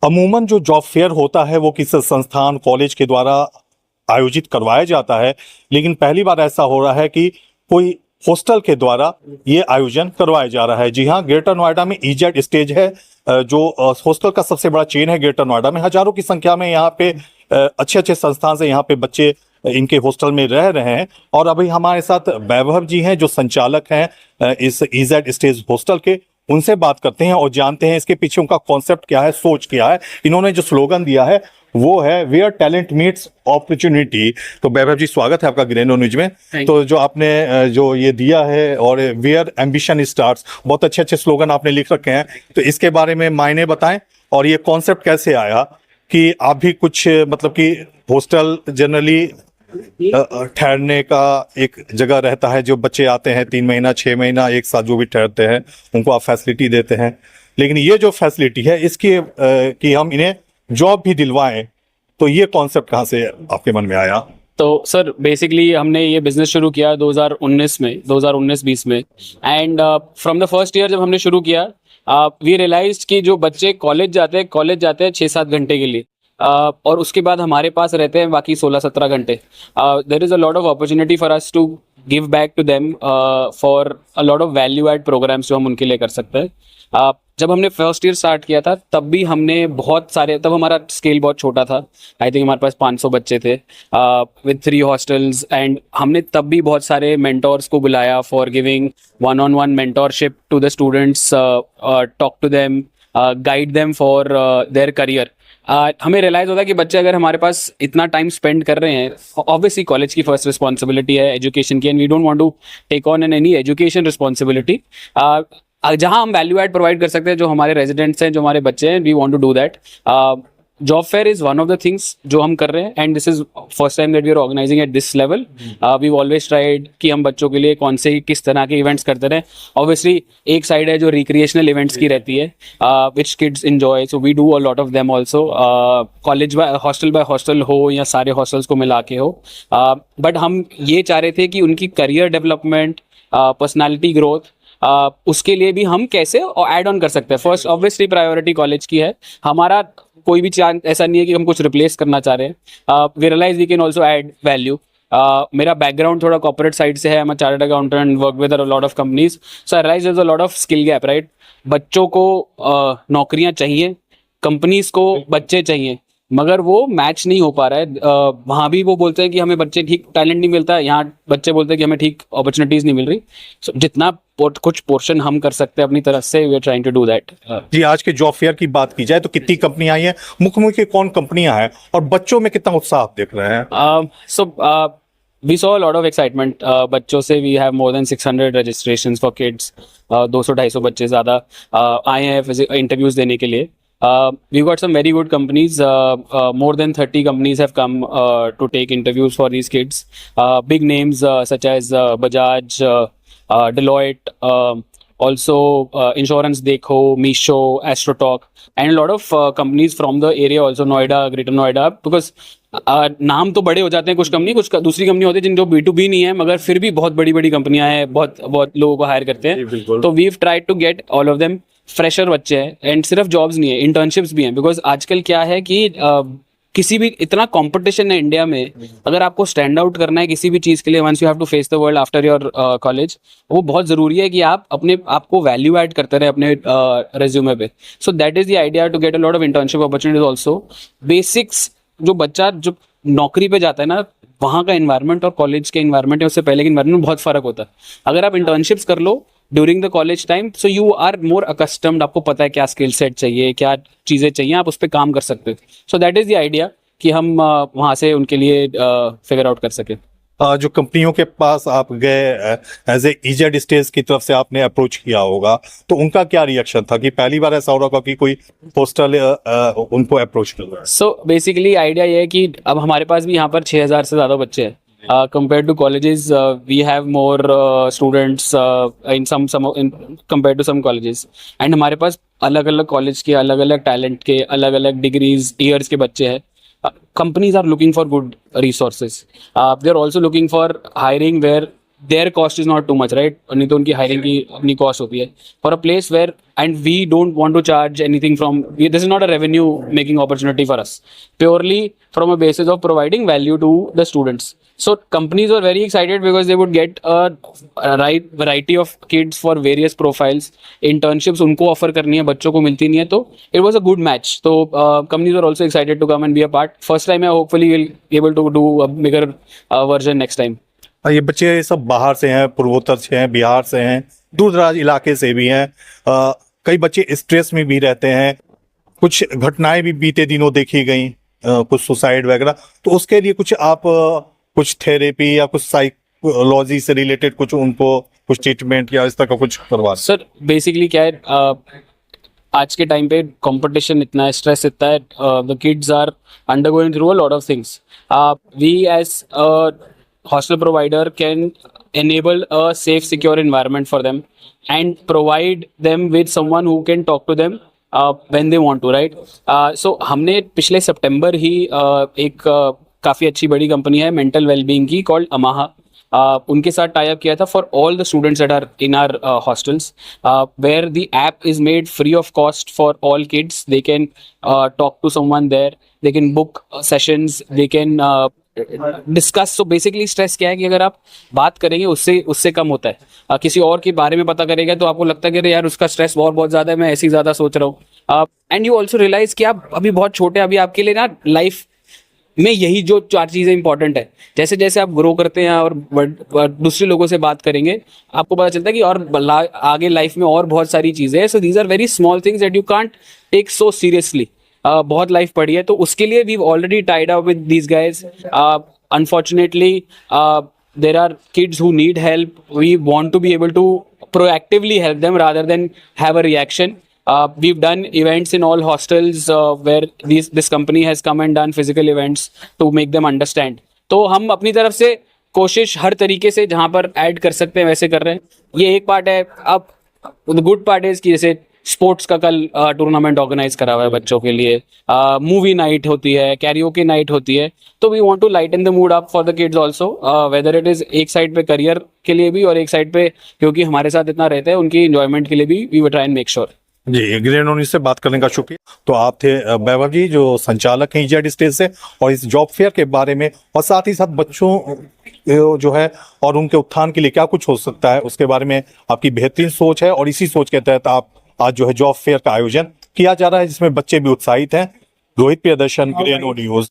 अमूमन जो job fair होता है वो किसी संस्थान कॉलेज के द्वारा आयोजित करवाया जाता है, लेकिन पहली बार ऐसा हो रहा है कि कोई हॉस्टल के द्वारा ये आयोजन करवाया जा रहा है। जी हाँ, ग्रेटर नोएडा में इजेड स्टेज है, जो हॉस्टल का सबसे बड़ा चेन है ग्रेटर नोएडा में। हजारों की संख्या में यहाँ पे अच्छे अच्छे संस्थान से यहाँ पे बच्चे इनके हॉस्टल में रह रहे हैं। और अभी हमारे साथ वैभव जी हैं जो संचालक हैं इस इजेड स्टेज हॉस्टल के। उनसे बात करते हैं और जानते हैं इसके पीछे उनका कॉन्सेप्ट क्या है, सोच क्या है। इन्होंने जो स्लोगन दिया है वो है वेयर टैलेंट मीट्स अपॉर्चुनिटी। तो वैभव जी, स्वागत है आपका ग्रेनो न्यूज में। तो जो आपने जो ये दिया है और वेयर एम्बिशन स्टार्ट्स, बहुत अच्छे अच्छे स्लोगन आपने लिख रखे हैं, तो इसके बारे में मायने बताएं और ये कॉन्सेप्ट कैसे आया कि आप भी कुछ मतलब कि हॉस्टल जनरली ठहरने का एक जगह रहता है, जो बच्चे आते हैं 3 महीना 6 महीना एक साथ जो भी ठहरते हैं उनको आप फैसिलिटी देते हैं, लेकिन ये जो फैसिलिटी है इसकी कि हम इन्हें जॉब भी दिलवाएं, तो ये कॉन्सेप्ट कहाँ से आपके मन में आया? तो सर बेसिकली हमने ये बिजनेस शुरू किया 2019-20 में and from the first year जब हमने शुरू किया वी रियलाइज्ड कि जो बच्चे कॉलेज जाते हैं 6-7 घंटे के लिए और उसके बाद हमारे पास रहते हैं बाकी 16-17 घंटे। There is a lot of opportunity for us to give back to them for a lot of value add programs जो हम उनके लिए कर सकते हैं। जब हमने फर्स्ट ईयर स्टार्ट किया था तब भी हमने बहुत सारे, तब हमारा स्केल बहुत छोटा था, आई थिंक हमारे पास 500 बच्चे थे विद 3 हॉस्टल्स एंड हमने तब भी बहुत सारे मेंटोर्स को बुलाया for giving one on one mentorship to the students, talk to them, guide them for their career. हमें रियलाइज होता है कि बच्चे अगर हमारे पास इतना टाइम स्पेंड कर रहे हैं, ऑब्वियसली कॉलेज की फर्स्ट रिस्पॉन्सिबिलिटी है एजुकेशन की and we don't want to take on an any education responsibility. जहां हम वैल्यू एड प्रोवाइड कर सकते हैं, जो हमारे रेजिडेंट्स हैं, जो हमारे बच्चे हैं, we want to do that. Job fair is one of the things जो हम कर रहे हैं and this is first time that we are organizing at this level. We always tried कि हम बच्चों के लिए कौन से किस तरह के इवेंट्स करते रहे। ऑब्वियसली एक साइड है जो रिक्रिएशनल इवेंट्स की रहती है which kids enjoy, so we do a lot of them also, college by hostel हो या सारे हॉस्टल्स को मिला के हो। बट हम ये चाह रहे थे कि उनकी करियर डेवलपमेंट, पर्सनैलिटी ग्रोथ, उसके लिए भी हम कैसे ऐड ऑन कर सकते हैं। फर्स्ट ऑब्वियसली प्रायोरिटी कॉलेज की है, हमारा कोई भी चांस ऐसा नहीं है कि हम कुछ रिप्लेस करना चाह रहे हैं। We realize we can also add value. मेरा बैकग्राउंड थोड़ा कॉर्पोरेट साइड से है, मैं chartered accountant, work with a lot of companies, so I realize there is a lot of skill gap, right. बच्चों को नौकरियां चाहिए, कंपनीज को बच्चे चाहिए, मगर वो मैच नहीं हो पा रहा है। वहाँ भी वो बोलते हैं कि हमें बच्चे ठीक टैलेंट नहीं मिलता है, यहाँ बच्चे बोलते हैं कि हमें ठीक अपॉर्चुनिटीज नहीं मिल रही। सो जितना कुछ पोर्शन हम कर सकते हैं अपनी तरफ से, we are trying to do that. जी, आज के जॉब फेयर की बात की जाए तो कितनी कंपनियां आई हैं, मुख्य कौन कंपनियां हैं और बच्चों में कितना उत्साह आप देख रहे हैं? सो we saw a lot of excitement बच्चों से। we have more than 600 registrations for kids, 200-250 बच्चे ज़्यादा आए हैं इंटरव्यूज देने के लिए। we've got some very good companies, more than 30 companies have come to take interviews for these kids, big names such as Bajaj, Deloitte, also Insurance Dekho, Meesho, Astrotalk, and a lot of companies from the area also, Noida, Greater Noida, because नाम तो बड़े हो जाते हैं कुछ company, कुछ दूसरी company होती है जिन जो B2B नहीं है मगर फिर भी बहुत बड़ी बड़ी कंपनियां हैं, बहुत लोगों को हायर करते हैं। तो we've tried to get all of them fresher बच्चे हैं एंड सिर्फ जॉब्स नहीं है, इंटर्नशिप्स भी हैं, बिकॉज आजकल क्या है कि किसी भी इतना कंपटीशन है इंडिया में, अगर आपको स्टैंड आउट करना है किसी भी चीज़ के लिए, once you have to face the world after your college, वो बहुत ज़रूरी है कि आप अपने आपको वैल्यू ऐड करते रहे अपने रेज्यूमे पे। So that is the idea to get a lot of internship opportunities also. Basics जो बच्चा जो नौकरी पे जाता है ना, वहाँ का इन्वायरमेंट और कॉलेज के इन्वायरमेंट है उससे पहले के इन्वायरमेंट में बहुत फ़र्क होता है। अगर आप इंटर्नशिप्स कर लो during the college time, so you are more accustomed, आपको पता है क्या स्किल सेट चाहिए, क्या चीज़ें चाहिए, आप उस पर काम कर सकते हो। सो दैट इज़ द आइडिया कि हम वहाँ से उनके लिए फिगर आउट कर सकें। जो कंपनियों के पास आप गए एज ए इजेड स्टेज की तरफ से आपने अप्रोच किया होगा, तो उनका क्या रिएक्शन था कि पहली बार ऐसा हो रहा होगा कि कोई हॉस्टल उनको अप्रोच कर रहा है? सो बेसिकली आइडिया ये है कि अब हमारे पास भी यहाँ पर 6000 से ज़्यादा बच्चे हैं। Compared to colleges, we have more students in some compared to some colleges, and हमारे पास अलग अलग कॉलेज के, अलग अलग टैलेंट के, अलग अलग डिग्रीज ईयर्स के बच्चे हैं। Companies are looking for good resources. They are also looking for hiring where there cost is not too much, right? नहीं तो उनकी हायरिंग की अपनी कॉस्ट होती है for a place where, and we don't want to charge anything from, this is not a revenue making opportunity for us, purely from a basis of providing value to the students. So companies were very excited because they would get a right variety of kids for various profiles. Internships उनको offer करनी है, बच्चों को मिलती नहीं है, तो it was a good match. So companies were also excited to come and be a part. First time I hopefully will be able to do a bigger version next time. ये बच्चे सब बाहर से हैं, पूर्वोत्तर से हैं, बिहार से हैं, दूर दराज इलाके से भी हैं। कई बच्चे स्ट्रेस में भी रहते हैं, कुछ घटनाएं भी बीते दिनों देखी गई, कुछ सुसाइड वगैरह। तो उसके लिए कुछ आप कुछ थेरेपी या कुछ साइकोलॉजी से रिलेटेड कुछ उनको कुछ ट्रीटमेंट या इस तरह का कुछ करवा? सर बेसिकली क्या है, आज के टाइम पे कंपटीशन इतना है, स्ट्रेस इतना है, the kids are undergoing through a lot of things. We as a hostel provider can enable a safe, secure environment for them and provide them with someone who can talk to them when they want to, right? So हमने पिछले सितंबर ही एक काफ़ी अच्छी बड़ी company है mental wellbeing की, called Amaha, उनके साथ टाई अप किया था for all the students that are in our hostels, where the app is made free of cost for all kids. They can talk to someone there, they can book sessions, they can discuss. So basically stress क्या है कि अगर आप बात करेंगे उससे कम होता है. किसी और के बारे में पता करेंगे तो आपको लगता है कि अरे यार उसका स्ट्रेस बहुत ज़्यादा है, मैं ऐसे ही ज़्यादा सोच रहा हूँ. एंड यू ऑल्सो रियलाइज कि आप अभी बहुत छोटे हैं, अभी आपके लिए ना लाइफ में यही जो 4 चीज़ें इंपॉर्टेंट है. जैसे जैसे आप ग्रो करते हैं और दूसरे लोगों से बात करेंगे, आपको पता चलता है कि और आगे लाइफ में और बहुत सारी चीज़ें हैं. So these are very small things that you can't take so seriously. बहुत लाइफ पड़ी है, तो उसके लिए we already tied up with these guys. Unfortunately there are kids who need help. We want to be able to proactively help them rather than have a reaction. We've done events in all hostels where this company has come and done physical events to make them understand. तो हम अपनी तरफ से कोशिश हर तरीके से जहाँ पर ऐड कर सकते हैं वैसे कर रहे हैं. ये एक पार्ट है. अब द गुड पार्ट इज कि जैसे स्पोर्ट्स का कल टूर्नामेंट ऑर्गेनाइज करा हुआ है बच्चों के लिए, मूवी नाइट होती है, कैरियोके नाइट होती है. तो we want to lighten the mood up for the kids also, whether it is एक साइड पे करियर के लिए भी और एक साइड पे क्योंकि हमारे साथ इतना रहता है उनकी इंजॉयमेंट के लिए भी. We will try and make sure. जी, ग्रीन ऑन से बात करने का शुक्रिया. तो आप थे वैभव जी, जो संचालक हैं EJED स्टेज से, और इस जॉब फेयर के बारे में और साथ ही साथ बच्चों जो है और उनके उत्थान के लिए क्या कुछ हो सकता है उसके बारे में आपकी बेहतरीन सोच है. और इसी सोच के तहत आप आज जो है जॉब फेयर का आयोजन किया जा रहा है जिसमें बच्चे भी उत्साहित हैं. Rohit Priyadarshan, green news.